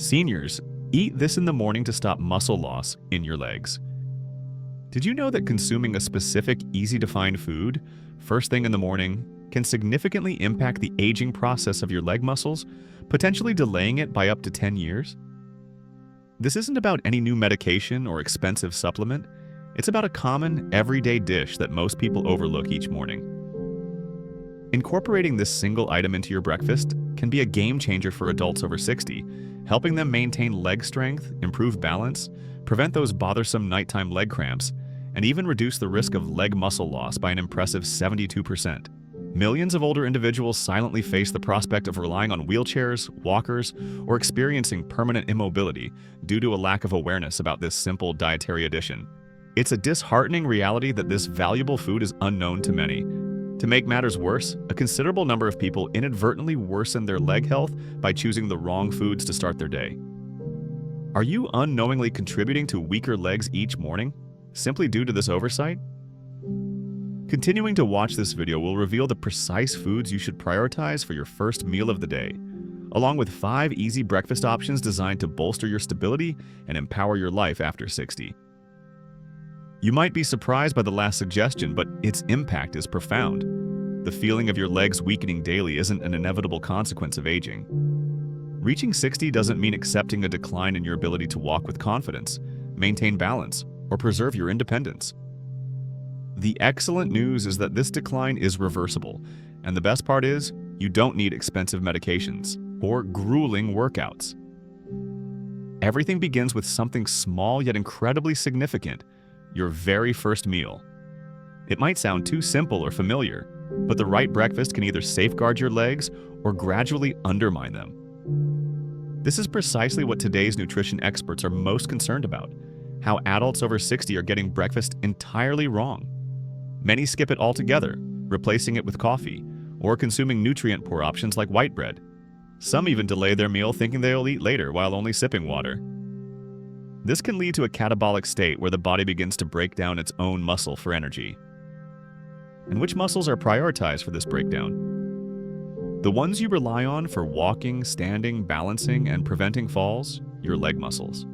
Seniors, eat this in the morning to stop muscle loss in your legs. Did you know that consuming a specific, easy-to-find food first thing in the morning can significantly impact the aging process of your leg muscles, potentially delaying it by up to 10 years? This isn't about any new medication or expensive supplement. It's about a common, everyday dish that most people overlook each morning. Incorporating this single item into your breakfast can be a game changer for adults over 60, helping them maintain leg strength, improve balance, prevent those bothersome nighttime leg cramps, and even reduce the risk of leg muscle loss by an impressive 72%. Millions of older individuals silently face the prospect of relying on wheelchairs, walkers, or experiencing permanent immobility due to a lack of awareness about this simple dietary addition. It's a disheartening reality that this valuable food is unknown to many. To make matters worse, a considerable number of people inadvertently worsen their leg health by choosing the wrong foods to start their day. Are you unknowingly contributing to weaker legs each morning, simply due to this oversight? Continuing to watch this video will reveal the precise foods you should prioritize for your first meal of the day, along with 5 easy breakfast options designed to bolster your stability and empower your life after 60. You might be surprised by the last suggestion, but its impact is profound. The feeling of your legs weakening daily isn't an inevitable consequence of aging. Reaching 60 doesn't mean accepting a decline in your ability to walk with confidence, maintain balance, or preserve your independence. The excellent news is that this decline is reversible, and the best part is, you don't need expensive medications or grueling workouts. Everything begins with something small yet incredibly significant: your very first meal. It might sound too simple or familiar, but the right breakfast can either safeguard your legs or gradually undermine them. This is precisely what today's nutrition experts are most concerned about: how adults over 60 are getting breakfast entirely wrong. Many skip it altogether, replacing it with coffee, or consuming nutrient-poor options like white bread. Some even delay their meal thinking they'll eat later while only sipping water. This can lead to a catabolic state where the body begins to break down its own muscle for energy. And which muscles are prioritized for this breakdown? The ones you rely on for walking, standing, balancing, and preventing falls: your leg muscles.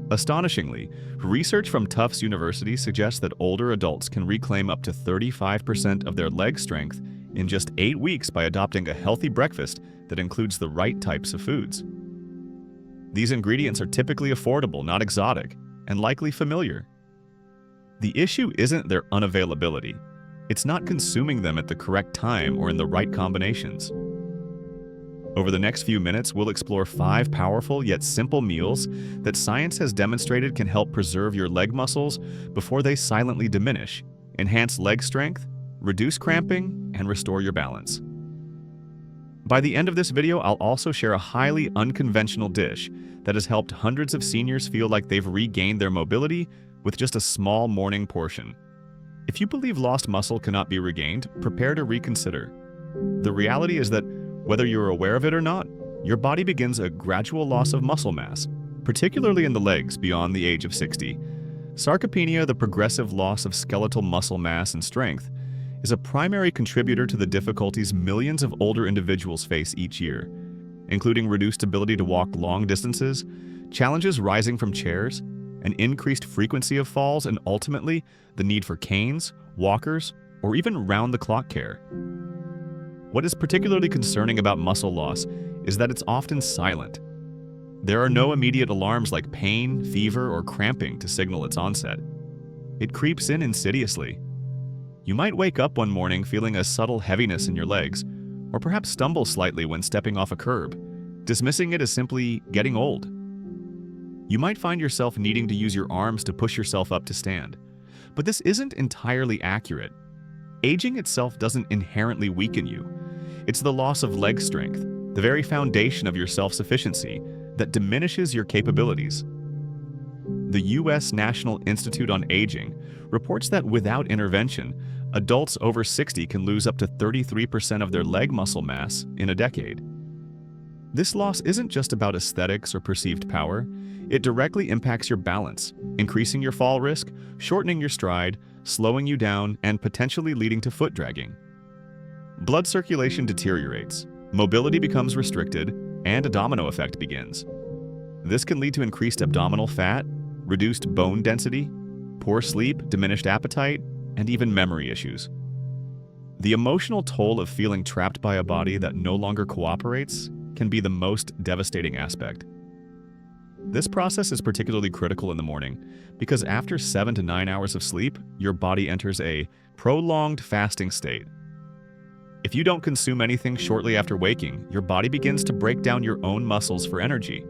Astonishingly, research from Tufts University suggests that older adults can reclaim up to 35% of their leg strength in just 8 weeks by adopting a healthy breakfast that includes the right types of foods. These ingredients are typically affordable, not exotic, and likely familiar. The issue isn't their unavailability. It's not consuming them at the correct time or in the right combinations. Over the next few minutes, we'll explore 5 powerful yet simple meals that science has demonstrated can help preserve your leg muscles before they silently diminish, enhance leg strength, reduce cramping, and restore your balance. By the end of this video, I'll also share a highly unconventional dish that has helped hundreds of seniors feel like they've regained their mobility with just a small morning portion. If you believe lost muscle cannot be regained, prepare to reconsider. The reality is that whether you're aware of it or not, your body begins a gradual loss of muscle mass, particularly in the legs beyond the age of 60. Sarcopenia, the progressive loss of skeletal muscle mass and strength, is a primary contributor to the difficulties millions of older individuals face each year, including reduced ability to walk long distances, challenges rising from chairs, an increased frequency of falls, and ultimately, the need for canes, walkers, or even round-the-clock care. What is particularly concerning about muscle loss is that it's often silent. There are no immediate alarms like pain, fever, or cramping to signal its onset. It creeps in insidiously. You might wake up one morning feeling a subtle heaviness in your legs, or perhaps stumble slightly when stepping off a curb, dismissing it as simply getting old. You might find yourself needing to use your arms to push yourself up to stand, but this isn't entirely accurate. Aging itself doesn't inherently weaken you. It's the loss of leg strength, the very foundation of your self-sufficiency, that diminishes your capabilities. The U.S. National Institute on Aging reports that without intervention, adults over 60 can lose up to 33% of their leg muscle mass in a decade. This loss isn't just about aesthetics or perceived power. It directly impacts your balance, increasing your fall risk, shortening your stride, slowing you down, and potentially leading to foot dragging. Blood circulation deteriorates, mobility becomes restricted, and a domino effect begins. This can lead to increased abdominal fat, reduced bone density, poor sleep, diminished appetite, and even memory issues. The emotional toll of feeling trapped by a body that no longer cooperates can be the most devastating aspect. This process is particularly critical in the morning because after 7 to 9 hours of sleep, your body enters a prolonged fasting state. If you don't consume anything shortly after waking, your body begins to break down your own muscles for energy.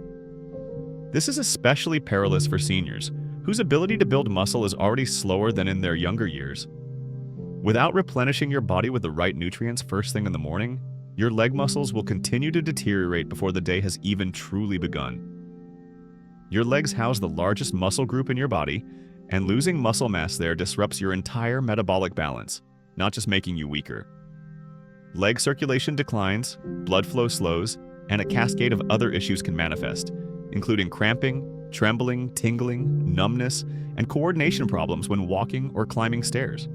This is especially perilous for seniors, whose ability to build muscle is already slower than in their younger years. Without replenishing your body with the right nutrients first thing in the morning, your leg muscles will continue to deteriorate before the day has even truly begun. Your legs house the largest muscle group in your body, and losing muscle mass there disrupts your entire metabolic balance, not just making you weaker. Leg circulation declines, blood flow slows, and a cascade of other issues can manifest, including cramping, trembling, tingling, numbness, and coordination problems when walking or climbing stairs.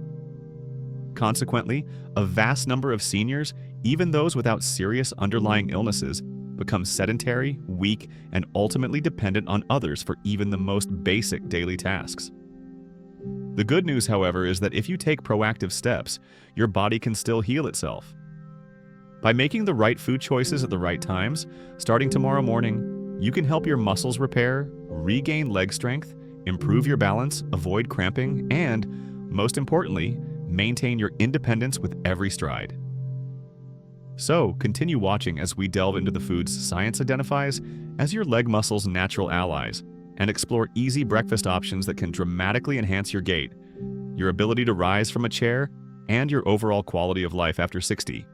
Consequently, a vast number of seniors, even those without serious underlying illnesses, become sedentary, weak, and ultimately dependent on others for even the most basic daily tasks. The good news, however, is that if you take proactive steps, your body can still heal itself. By making the right food choices at the right times, starting tomorrow morning, you can help your muscles repair, regain leg strength, improve your balance, avoid cramping, and, most importantly, maintain your independence with every stride. So, continue watching as we delve into the foods science identifies as your leg muscles' natural allies and explore easy breakfast options that can dramatically enhance your gait, your ability to rise from a chair, and your overall quality of life after 60.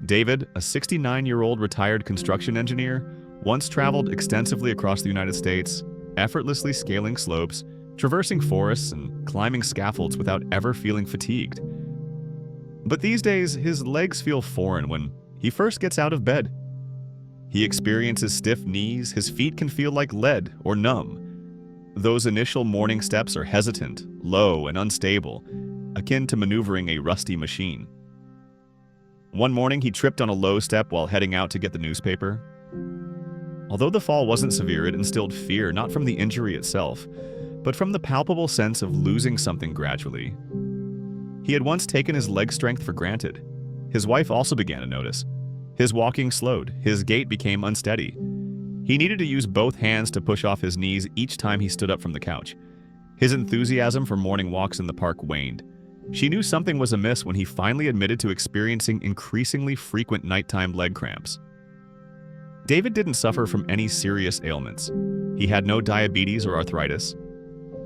David, a 69-year-old retired construction engineer, once traveled extensively across the United States, effortlessly scaling slopes, traversing forests, and climbing scaffolds without ever feeling fatigued. But these days, his legs feel foreign when he first gets out of bed. He experiences stiff knees, his feet can feel like lead or numb. Those initial morning steps are hesitant, low, and unstable, akin to maneuvering a rusty machine. One morning, he tripped on a low step while heading out to get the newspaper. Although the fall wasn't severe, it instilled fear not from the injury itself, but from the palpable sense of losing something gradually. He had once taken his leg strength for granted. His wife also began to notice. His walking slowed, his gait became unsteady. He needed to use both hands to push off his knees each time he stood up from the couch. His enthusiasm for morning walks in the park waned. She knew something was amiss when he finally admitted to experiencing increasingly frequent nighttime leg cramps. David didn't suffer from any serious ailments. He had no diabetes or arthritis.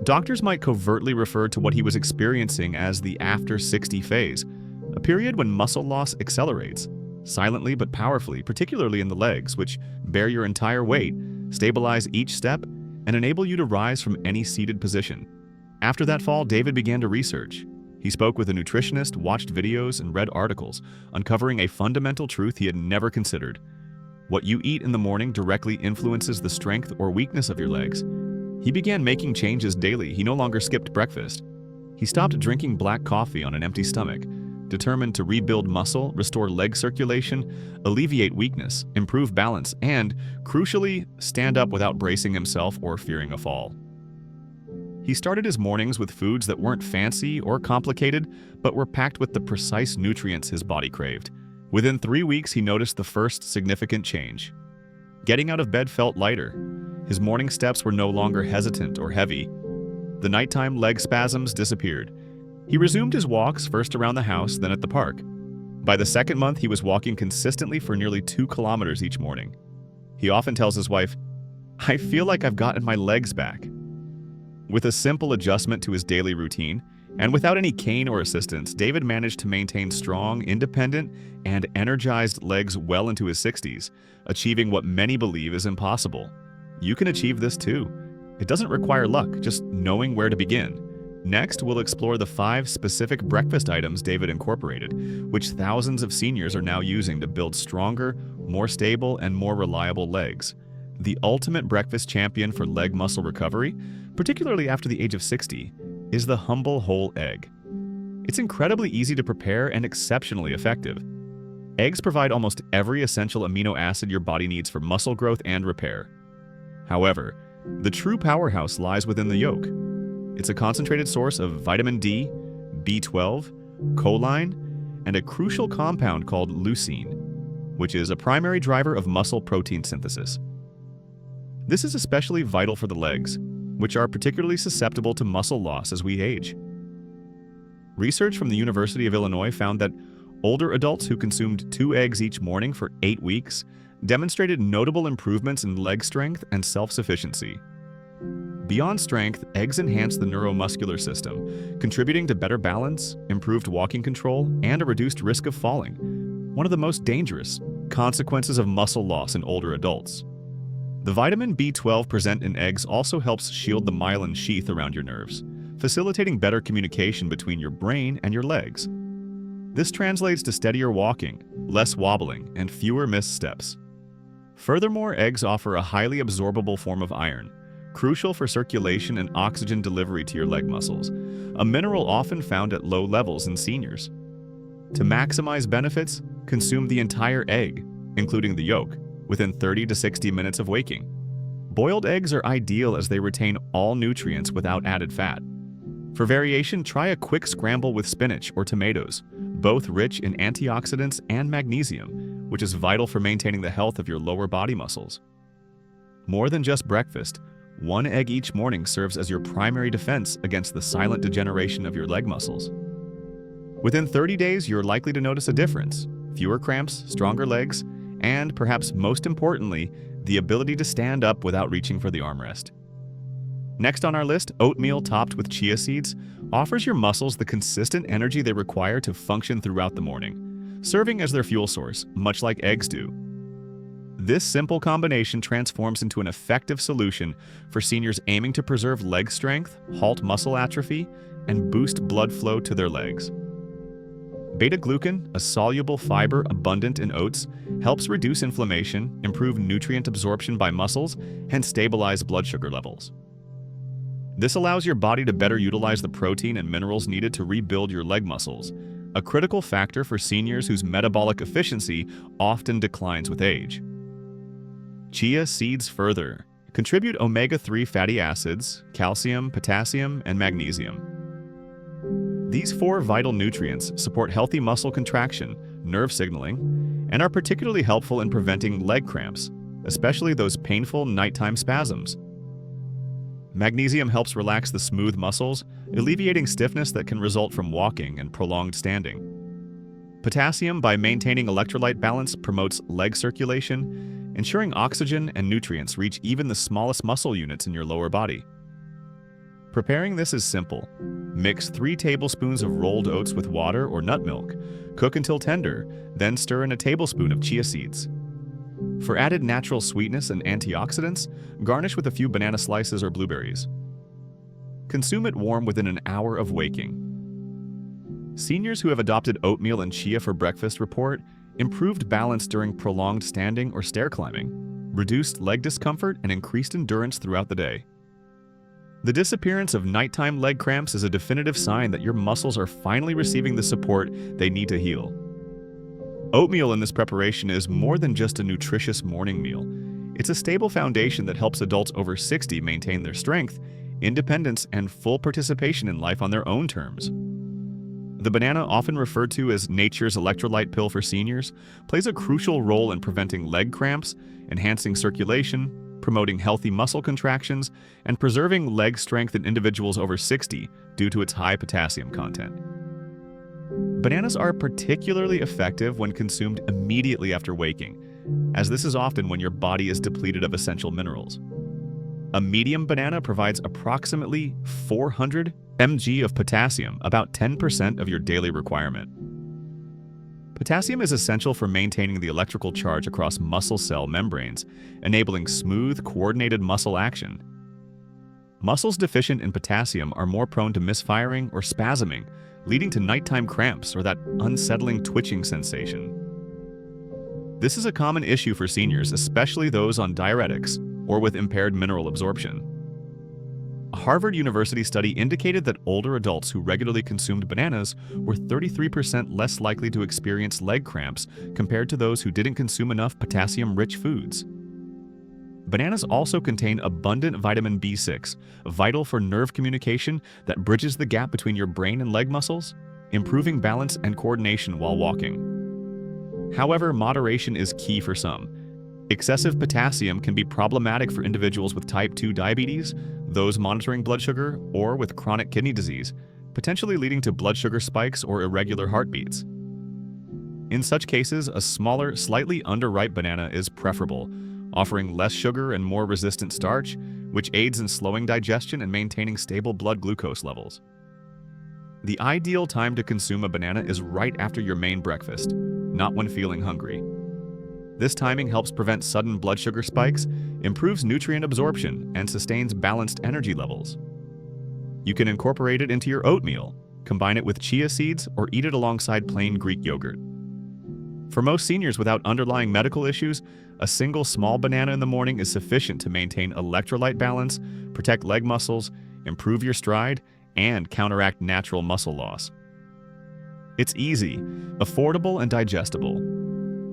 Doctors might covertly refer to what he was experiencing as the after 60 phase, a period when muscle loss accelerates, silently but powerfully, particularly in the legs, which bear your entire weight, stabilize each step, and enable you to rise from any seated position. After that fall, David began to research. He spoke with a nutritionist, watched videos, and read articles, uncovering a fundamental truth he had never considered. What you eat in the morning directly influences the strength or weakness of your legs. He began making changes daily. He no longer skipped breakfast. He stopped drinking black coffee on an empty stomach, determined to rebuild muscle, restore leg circulation, alleviate weakness, improve balance, and, crucially, stand up without bracing himself or fearing a fall. He started his mornings with foods that weren't fancy or complicated, but were packed with the precise nutrients his body craved. Within 3 weeks, he noticed the first significant change. Getting out of bed felt lighter. His morning steps were no longer hesitant or heavy. The nighttime leg spasms disappeared. He resumed his walks, first around the house, then at the park. By the second month, he was walking consistently for nearly 2 kilometers each morning. He often tells his wife, "I feel like I've gotten my legs back." With a simple adjustment to his daily routine, and without any cane or assistance, David managed to maintain strong, independent, and energized legs well into his 60s, achieving what many believe is impossible. You can achieve this too. It doesn't require luck, just knowing where to begin. Next, we'll explore the 5 specific breakfast items David incorporated, which thousands of seniors are now using to build stronger, more stable, and more reliable legs. The ultimate breakfast champion for leg muscle recovery, particularly after the age of 60, is the humble whole egg. It's incredibly easy to prepare and exceptionally effective. Eggs provide almost every essential amino acid your body needs for muscle growth and repair. However, the true powerhouse lies within the yolk. It's a concentrated source of vitamin D, B12, choline, and a crucial compound called leucine, which is a primary driver of muscle protein synthesis. This is especially vital for the legs, which are particularly susceptible to muscle loss as we age. Research from the University of Illinois found that older adults who consumed 2 eggs each morning for 8 weeks demonstrated notable improvements in leg strength and self-sufficiency. Beyond strength, eggs enhance the neuromuscular system, contributing to better balance, improved walking control, and a reduced risk of falling, one of the most dangerous consequences of muscle loss in older adults. The vitamin B12 present in eggs also helps shield the myelin sheath around your nerves, facilitating better communication between your brain and your legs. This translates to steadier walking, less wobbling, and fewer missteps. Furthermore, eggs offer a highly absorbable form of iron, crucial for circulation and oxygen delivery to your leg muscles, a mineral often found at low levels in seniors. To maximize benefits, consume the entire egg, including the yolk, within 30 to 60 minutes of waking. Boiled eggs are ideal as they retain all nutrients without added fat. For variation, try a quick scramble with spinach or tomatoes, both rich in antioxidants and magnesium, which is vital for maintaining the health of your lower body muscles. More than just breakfast, 1 egg each morning serves as your primary defense against the silent degeneration of your leg muscles. Within 30 days, you're likely to notice a difference: fewer cramps, stronger legs, and perhaps most importantly, the ability to stand up without reaching for the armrest. Next on our list, oatmeal topped with chia seeds offers your muscles the consistent energy they require to function throughout the morning, serving as their fuel source, much like eggs do. This simple combination transforms into an effective solution for seniors aiming to preserve leg strength, halt muscle atrophy, and boost blood flow to their legs. Beta-glucan, a soluble fiber abundant in oats, helps reduce inflammation, improve nutrient absorption by muscles, and stabilize blood sugar levels. This allows your body to better utilize the protein and minerals needed to rebuild your leg muscles, a critical factor for seniors whose metabolic efficiency often declines with age. Chia seeds further contribute omega-3 fatty acids, calcium, potassium, and magnesium. These 4 vital nutrients support healthy muscle contraction, nerve signaling, and are particularly helpful in preventing leg cramps, especially those painful nighttime spasms. Magnesium helps relax the smooth muscles, alleviating stiffness that can result from walking and prolonged standing. Potassium, by maintaining electrolyte balance, promotes leg circulation, ensuring oxygen and nutrients reach even the smallest muscle units in your lower body. Preparing this is simple. Mix 3 tablespoons of rolled oats with water or nut milk. Cook until tender, then stir in a tablespoon of chia seeds. For added natural sweetness and antioxidants, garnish with a few banana slices or blueberries. Consume it warm within an hour of waking. Seniors who have adopted oatmeal and chia for breakfast report improved balance during prolonged standing or stair climbing, reduced leg discomfort, and increased endurance throughout the day. The disappearance of nighttime leg cramps is a definitive sign that your muscles are finally receiving the support they need to heal. Oatmeal in this preparation is more than just a nutritious morning meal. It's a stable foundation that helps adults over 60 maintain their strength, independence, and full participation in life on their own terms. The banana, often referred to as nature's electrolyte pill for seniors, plays a crucial role in preventing leg cramps, enhancing circulation, promoting healthy muscle contractions, and preserving leg strength in individuals over 60 due to its high potassium content. Bananas are particularly effective when consumed immediately after waking, as this is often when your body is depleted of essential minerals. A medium banana provides approximately 400 mg of potassium, about 10% of your daily requirement. Potassium is essential for maintaining the electrical charge across muscle cell membranes, enabling smooth, coordinated muscle action. Muscles deficient in potassium are more prone to misfiring or spasming, leading to nighttime cramps or that unsettling twitching sensation. This is a common issue for seniors, especially those on diuretics or with impaired mineral absorption. A Harvard University study indicated that older adults who regularly consumed bananas were 33% less likely to experience leg cramps compared to those who didn't consume enough potassium-rich foods. Bananas also contain abundant vitamin B6, vital for nerve communication that bridges the gap between your brain and leg muscles, improving balance and coordination while walking. However, moderation is key for some. Excessive potassium can be problematic for individuals with type 2 diabetes, those monitoring blood sugar, or with chronic kidney disease, potentially leading to blood sugar spikes or irregular heartbeats. In such cases, a smaller, slightly underripe banana is preferable, offering less sugar and more resistant starch, which aids in slowing digestion and maintaining stable blood glucose levels. The ideal time to consume a banana is right after your main breakfast, not when feeling hungry. This timing helps prevent sudden blood sugar spikes, improves nutrient absorption, and sustains balanced energy levels. You can incorporate it into your oatmeal, combine it with chia seeds, or eat it alongside plain Greek yogurt. For most seniors without underlying medical issues, a single small banana in the morning is sufficient to maintain electrolyte balance, protect leg muscles, improve your stride, and counteract natural muscle loss. It's easy, affordable, and digestible.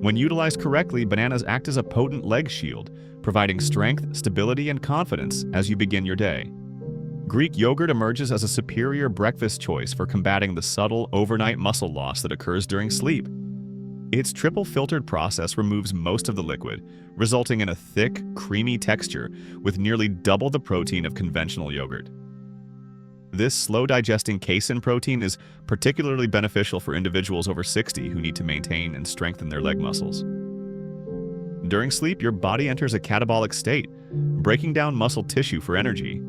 When utilized correctly, bananas act as a potent leg shield, providing strength, stability, and confidence as you begin your day. Greek yogurt emerges as a superior breakfast choice for combating the subtle overnight muscle loss that occurs during sleep. Its triple-filtered process removes most of the liquid, resulting in a thick, creamy texture with nearly double the protein of conventional yogurt. This slow-digesting casein protein is particularly beneficial for individuals over 60 who need to maintain and strengthen their leg muscles. During sleep, your body enters a catabolic state, breaking down muscle tissue for energy.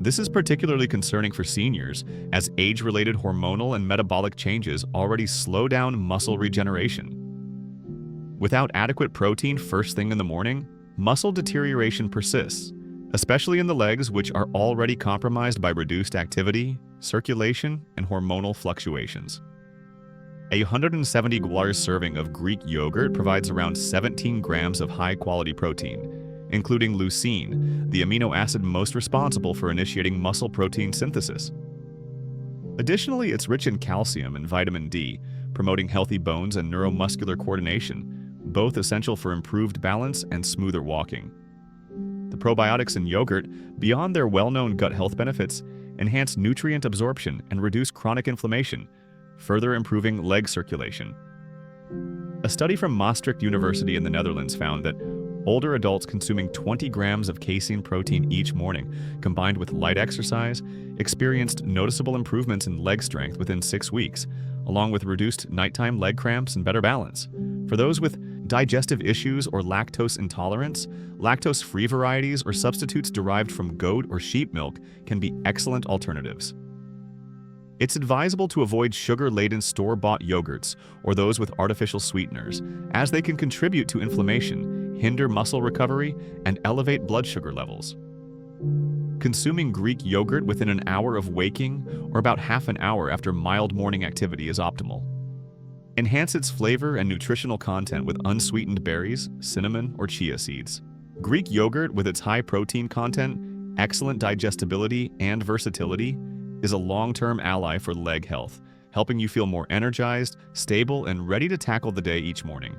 This is particularly concerning for seniors, as age-related hormonal and metabolic changes already slow down muscle regeneration. Without adequate protein first thing in the morning, muscle deterioration persists, especially in the legs, which are already compromised by reduced activity, circulation, and hormonal fluctuations. A 170 serving of Greek yogurt provides around 17 grams of high-quality protein, including leucine, the amino acid most responsible for initiating muscle protein synthesis. Additionally, it's rich in calcium and vitamin D, promoting healthy bones and neuromuscular coordination, both essential for improved balance and smoother walking. The probiotics in yogurt, beyond their well-known gut health benefits, enhance nutrient absorption and reduce chronic inflammation, further improving leg circulation. A study from Maastricht University in the Netherlands found that older adults consuming 20 grams of casein protein each morning, combined with light exercise, experienced noticeable improvements in leg strength within 6 weeks, along with reduced nighttime leg cramps and better balance. For those with digestive issues or lactose intolerance, lactose-free varieties or substitutes derived from goat or sheep milk can be excellent alternatives. It's advisable to avoid sugar-laden store-bought yogurts or those with artificial sweeteners, as they can contribute to inflammation, hinder muscle recovery, and elevate blood sugar levels. Consuming Greek yogurt within an hour of waking or about half an hour after mild morning activity is optimal. Enhance its flavor and nutritional content with unsweetened berries, cinnamon, or chia seeds. Greek yogurt, with its high protein content, excellent digestibility, and versatility, is a long-term ally for leg health, helping you feel more energized, stable, and ready to tackle the day each morning.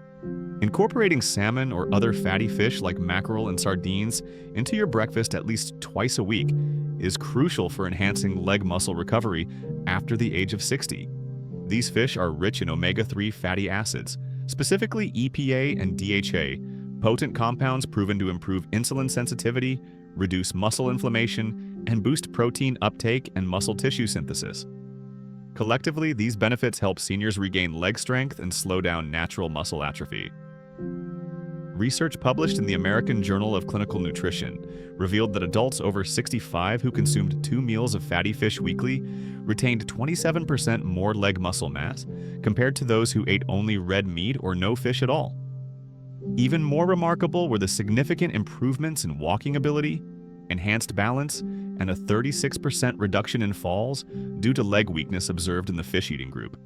Incorporating salmon or other fatty fish like mackerel and sardines into your breakfast at least twice a week is crucial for enhancing leg muscle recovery after the age of 60. These fish are rich in omega-3 fatty acids, specifically EPA and DHA, potent compounds proven to improve insulin sensitivity, reduce muscle inflammation, and boost protein uptake and muscle tissue synthesis. Collectively, these benefits help seniors regain leg strength and slow down natural muscle atrophy. Research published in the American Journal of Clinical Nutrition revealed that adults over 65 who consumed 2 meals of fatty fish weekly retained 27% more leg muscle mass compared to those who ate only red meat or no fish at all. Even more remarkable were the significant improvements in walking ability, enhanced balance, and a 36% reduction in falls due to leg weakness observed in the fish-eating group.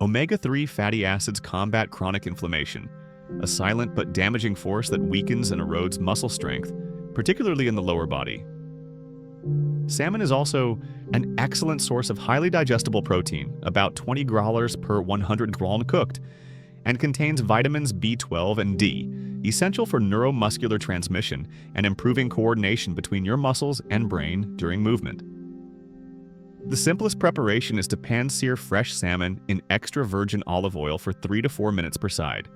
Omega-3 fatty acids combat chronic inflammation, a silent but damaging force that weakens and erodes muscle strength, particularly in the lower body. Salmon is also an excellent source of highly digestible protein, about 20 growlers per 100 groln cooked, and contains vitamins B12 and D, essential for neuromuscular transmission and improving coordination between your muscles and brain during movement. The simplest preparation is to pan-sear fresh salmon in extra virgin olive oil for 3 to 4 minutes per side.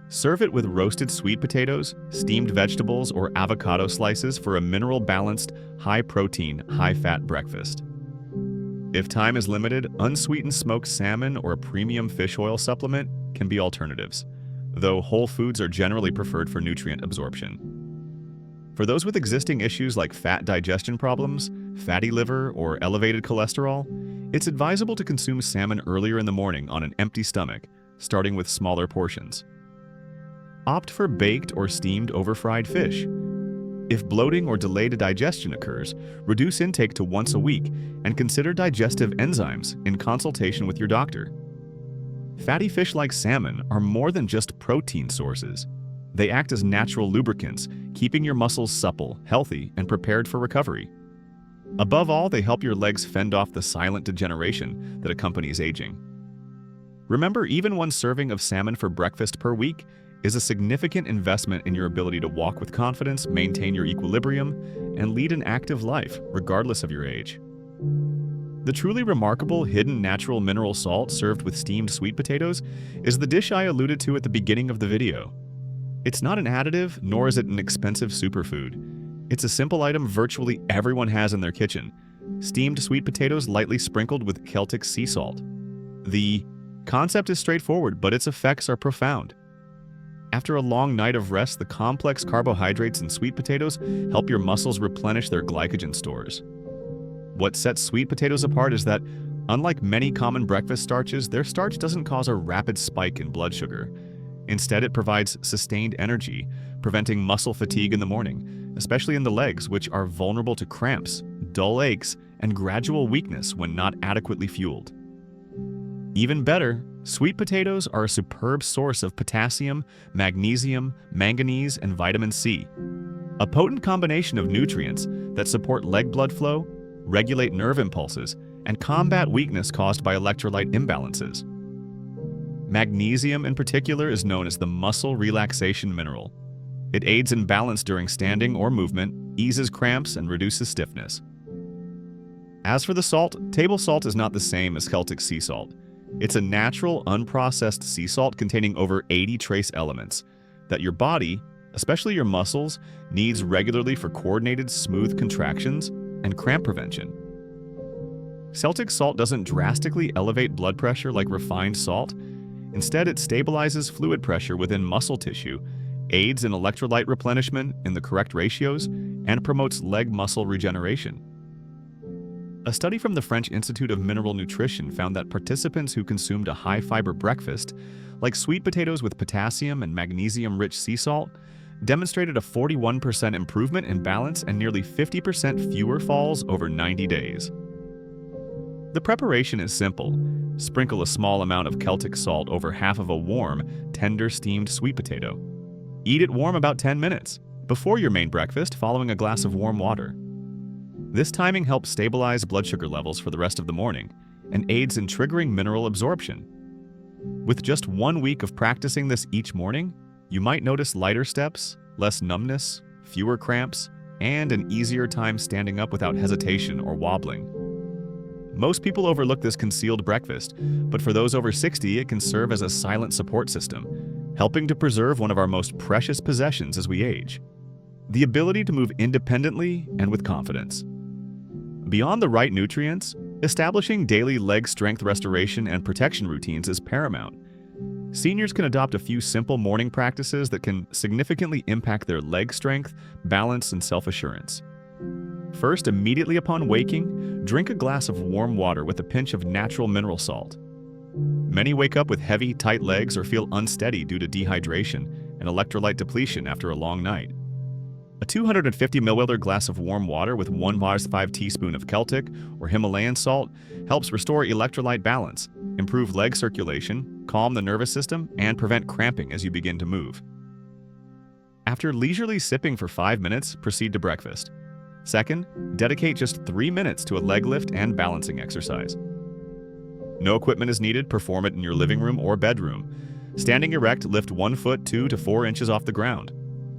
Serve it with roasted sweet potatoes, steamed vegetables, or avocado slices for a mineral-balanced, high-protein, high-fat breakfast. If time is limited, unsweetened smoked salmon or a premium fish oil supplement can be alternatives, though whole foods are generally preferred for nutrient absorption. For those with existing issues like fat digestion problems, fatty liver, or elevated cholesterol, it's advisable to consume salmon earlier in the morning on an empty stomach, starting with smaller portions. Opt for baked or steamed over fried fish. If bloating or delayed digestion occurs, reduce intake to once a week and consider digestive enzymes in consultation with your doctor. Fatty fish like salmon are more than just protein sources. They act as natural lubricants, keeping your muscles supple, healthy, and prepared for recovery. Above all, they help your legs fend off the silent degeneration that accompanies aging. Remember, even one serving of salmon for breakfast per week is a significant investment in your ability to walk with confidence, maintain your equilibrium, and lead an active life, regardless of your age. The truly remarkable hidden natural mineral salt served with steamed sweet potatoes is the dish I alluded to at the beginning of the video. It's not an additive, nor is it an expensive superfood. It's a simple item virtually everyone has in their kitchen: steamed sweet potatoes lightly sprinkled with Celtic sea salt. The concept is straightforward, but its effects are profound. After a long night of rest, the complex carbohydrates in sweet potatoes help your muscles replenish their glycogen stores. What sets sweet potatoes apart is that, unlike many common breakfast starches, their starch doesn't cause a rapid spike in blood sugar. Instead, it provides sustained energy, preventing muscle fatigue in the morning, especially in the legs, which are vulnerable to cramps, dull aches, and gradual weakness when not adequately fueled. Even better, sweet potatoes are a superb source of potassium, magnesium, manganese, and vitamin C, a potent combination of nutrients that support leg blood flow, regulate nerve impulses, and combat weakness caused by electrolyte imbalances. Magnesium in particular is known as the muscle relaxation mineral. It aids in balance during standing or movement, eases cramps, and reduces stiffness. As for the salt, table salt is not the same as Celtic sea salt. It's a natural, unprocessed sea salt containing over 80 trace elements that your body, especially your muscles, needs regularly for coordinated, smooth contractions and cramp prevention. Celtic salt doesn't drastically elevate blood pressure like refined salt. Instead, it stabilizes fluid pressure within muscle tissue, aids in electrolyte replenishment in the correct ratios, and promotes leg muscle regeneration. A study from the French Institute of Mineral Nutrition found that participants who consumed a high-fiber breakfast, like sweet potatoes with potassium and magnesium-rich sea salt, demonstrated a 41% improvement in balance and nearly 50% fewer falls over 90 days. The preparation is simple. Sprinkle a small amount of Celtic salt over half of a warm, tender steamed sweet potato. Eat it warm about 10 minutes, before your main breakfast, following a glass of warm water. This timing helps stabilize blood sugar levels for the rest of the morning and aids in triggering mineral absorption. With just 1 week of practicing this each morning, you might notice lighter steps, less numbness, fewer cramps, and an easier time standing up without hesitation or wobbling. Most people overlook this concealed breakfast, but for those over 60, it can serve as a silent support system, helping to preserve one of our most precious possessions as we age: the ability to move independently and with confidence. Beyond the right nutrients, establishing daily leg strength restoration and protection routines is paramount. Seniors can adopt a few simple morning practices that can significantly impact their leg strength, balance, and self-assurance. First, immediately upon waking, drink a glass of warm water with a pinch of natural mineral salt. Many wake up with heavy, tight legs or feel unsteady due to dehydration and electrolyte depletion after a long night. A 250 ml glass of warm water with 1/5 teaspoon of Celtic or Himalayan salt helps restore electrolyte balance, improve leg circulation, calm the nervous system, and prevent cramping as you begin to move. After leisurely sipping for 5 minutes, proceed to breakfast. Second, dedicate just 3 minutes to a leg lift and balancing exercise. No equipment is needed, perform it in your living room or bedroom. Standing erect, lift 1 foot 2 to 4 inches off the ground.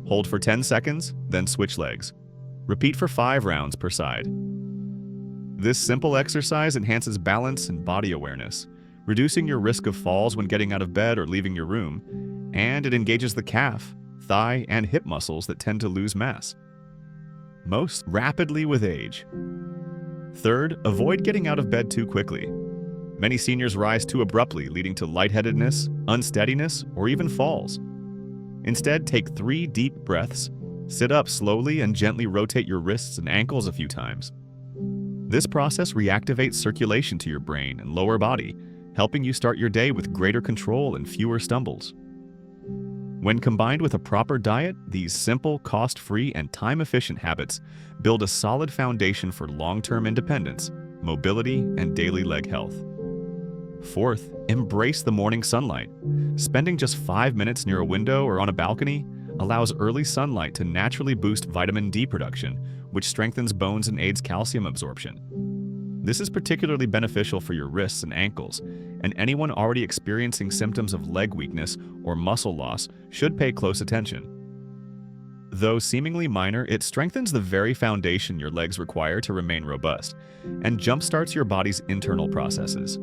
Hold for 10 seconds, then switch legs. Repeat for 5 rounds per side. This simple exercise enhances balance and body awareness, reducing your risk of falls when getting out of bed or leaving your room, and it engages the calf, thigh, and hip muscles that tend to lose mass most rapidly with age. Third, avoid getting out of bed too quickly. Many seniors rise too abruptly, leading to lightheadedness, unsteadiness, or even falls. Instead, take 3 deep breaths, sit up slowly, and gently rotate your wrists and ankles a few times. This process reactivates circulation to your brain and lower body, helping you start your day with greater control and fewer stumbles. When combined with a proper diet, these simple, cost-free, and time-efficient habits build a solid foundation for long-term independence, mobility, and daily leg health. Fourth, embrace the morning sunlight. Spending just 5 minutes near a window or on a balcony allows early sunlight to naturally boost vitamin D production, which strengthens bones and aids calcium absorption. This is particularly beneficial for your wrists and ankles, and anyone already experiencing symptoms of leg weakness or muscle loss should pay close attention. Though seemingly minor, it strengthens the very foundation your legs require to remain robust, and jumpstarts your body's internal processes.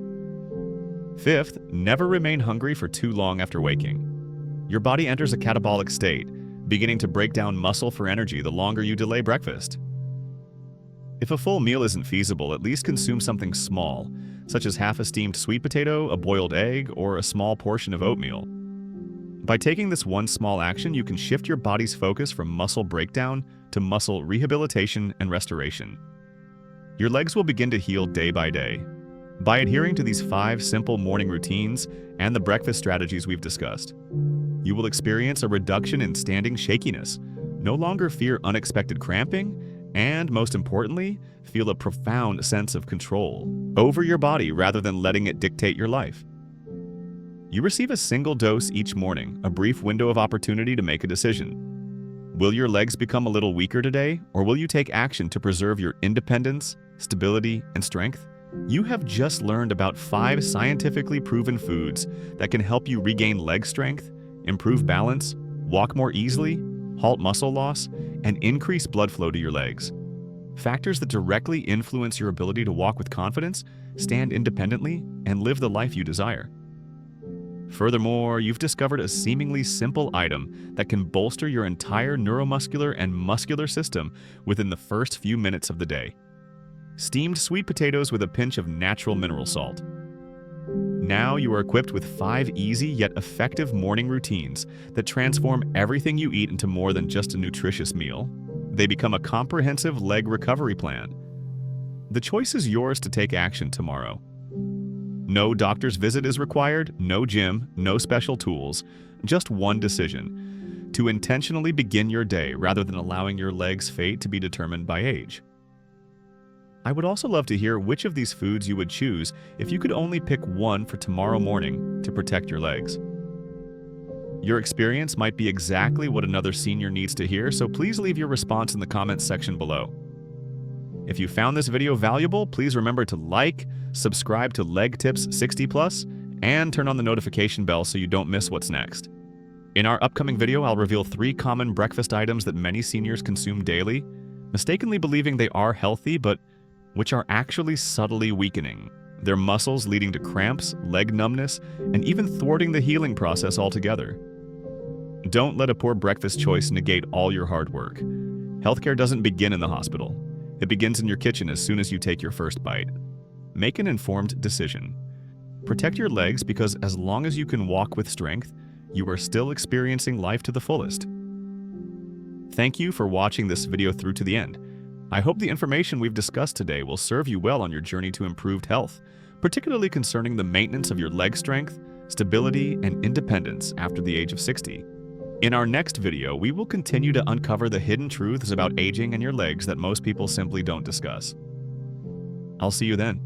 Fifth, never remain hungry for too long after waking. Your body enters a catabolic state, beginning to break down muscle for energy the longer you delay breakfast. If a full meal isn't feasible, at least consume something small, such as half a steamed sweet potato, a boiled egg, or a small portion of oatmeal. By taking this one small action, you can shift your body's focus from muscle breakdown to muscle rehabilitation and restoration. Your legs will begin to heal day by day. By adhering to these 5 simple morning routines and the breakfast strategies we've discussed, you will experience a reduction in standing shakiness, no longer fear unexpected cramping, and most importantly, feel a profound sense of control over your body rather than letting it dictate your life. You receive a single dose each morning, a brief window of opportunity to make a decision. Will your legs become a little weaker today, or will you take action to preserve your independence, stability, and strength? You have just learned about 5 scientifically proven foods that can help you regain leg strength, improve balance, walk more easily, halt muscle loss, and increase blood flow to your legs. Factors that directly influence your ability to walk with confidence, stand independently, and live the life you desire. Furthermore, you've discovered a seemingly simple item that can bolster your entire neuromuscular and muscular system within the first few minutes of the day. Steamed sweet potatoes with a pinch of natural mineral salt. Now you are equipped with 5 easy yet effective morning routines that transform everything you eat into more than just a nutritious meal. They become a comprehensive leg recovery plan. The choice is yours to take action tomorrow. No doctor's visit is required, no gym, no special tools, just one decision: to intentionally begin your day rather than allowing your leg's fate to be determined by age. I would also love to hear which of these foods you would choose if you could only pick one for tomorrow morning to protect your legs. Your experience might be exactly what another senior needs to hear, so please leave your response in the comments section below. If you found this video valuable, please remember to like, subscribe to Leg Tips 60+, and turn on the notification bell so you don't miss what's next. In our upcoming video, I'll reveal 3 common breakfast items that many seniors consume daily, mistakenly believing they are healthy, but which are actually subtly weakening their muscles, leading to cramps, leg numbness, and even thwarting the healing process altogether. Don't let a poor breakfast choice negate all your hard work. Healthcare doesn't begin in the hospital. It begins in your kitchen as soon as you take your first bite. Make an informed decision. Protect your legs, because as long as you can walk with strength, you are still experiencing life to the fullest. Thank you for watching this video through to the end. I hope the information we've discussed today will serve you well on your journey to improved health, particularly concerning the maintenance of your leg strength, stability, and independence after the age of 60. In our next video, we will continue to uncover the hidden truths about aging and your legs that most people simply don't discuss. I'll see you then.